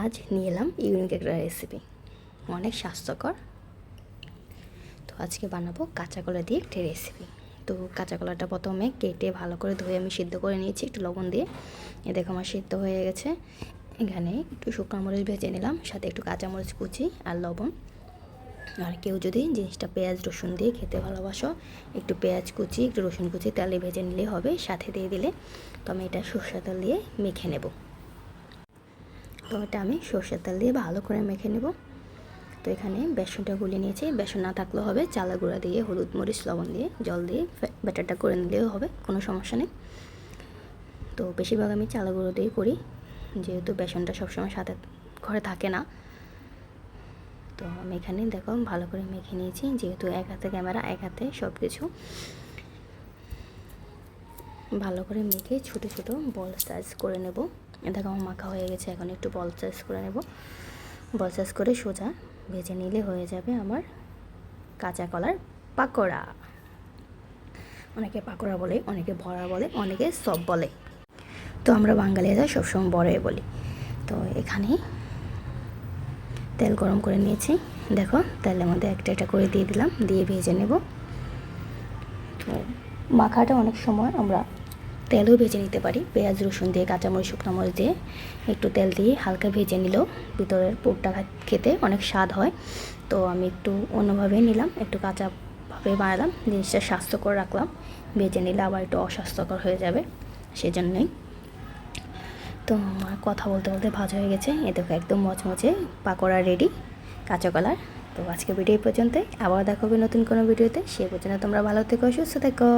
আজ নিয়ে এলাম ইউনিক একটা রেসিপি, অনেক স্বাস্থ্যকর। তো আজকে বানাবো কাঁচা কলা দিয়ে একটি রেসিপি। তো কাঁচা কলাটা প্রথমে কেটে ভালো করে ধুয়ে আমি সিদ্ধ করে নিয়েছি একটু লবণ দিয়ে। এ দেখো আমার সিদ্ধ হয়ে গেছে। এখানে একটু শুকনো মরিচ ভেজে নিলাম, সাথে একটু কাঁচামরিচ কুচি আর লবণ। আর কেউ যদি জিনিসটা পেঁয়াজ রসুন দিয়ে খেতে ভালোবাসো, একটু পেঁয়াজ কুচি একটু রসুন কুচি তেলে ভেজে নিলেই হবে, সাথে দিয়ে দিলে। তো আমি এটা সরষের তেল দিয়ে মেখে নেব। তো এটা আমি সরষের তেল দিয়ে ভালো করে মেখে নেব। তো এখানে বেসনটা গুলিয়ে নিয়েছি, বেসন না থাকলেও হবে, চালের গুঁড়া দিয়ে হলুদ মরিচ লবণ দিয়ে জল দিয়ে ব্যাটারটা করে নিলেও হবে, কোনো সমস্যা নেই। তো বেশিরভাগ আমি চালের গুঁড়ো দিয়ে করি, যেহেতু বেসনটা সবসময় সাথে ঘরে থাকে না। তো আমি এখানে দেখো ভালো করে মেখে নিয়েছি, যেহেতু এক হাতে ক্যামেরা এক হাতে সব কিছু ভালো করে মেখে ছোটো ছোটো বল সাইজ করে নেব। দেখো আমার মাখা হয়ে গেছে, এখন একটু বল সাইজ করে নেব। বল সাইজ করে সোজা ভেজে নিলে হয়ে যাবে আমার কাঁচা কলার পাকোড়া। অনেকে পাকোড়া বলে, অনেকে বড়া বলে, অনেকে সব বলে। তো আমরা বাঙালিরা সবসময় বড়াই বলি। তো এখানে তেল গরম করে নিয়েছি, দেখো তেলের মধ্যে একটা একটা করে দিয়ে দিলাম, দিয়ে ভেজে নেব। তো মাখাটা অনেক সময় আমরা তেলও ভেজে নিতে পারি, পেঁয়াজ রসুন দিয়ে কাঁচামরিচ শুকনো মরিচ দিয়ে একটু তেল দিয়ে হালকা ভেজে নিলেও ভিতরের পুরটা খেতে অনেক স্বাদ হয়। তো আমি একটু অন্যভাবে নিলাম, একটু কাঁচাভাবে বানালাম, জিনিসটা স্বাস্থ্যকর রাখলাম। ভেজে নিলে আবার একটু অস্বাস্থ্যকর হয়ে যাবে, সেজন্যই। তো আমার কথা বলতে বলতে ভাজা হয়ে গেছে, এ দেখো একদম মচমচে পাকোড়া রেডি কাঁচা কলার। তো আজকে ভিডিও পর্যন্তই, আবার দেখাবে নতুন কোনো ভিডিওতে। সে পর্যন্ত তোমরা ভালো থেকো, সুস্থ থেকো।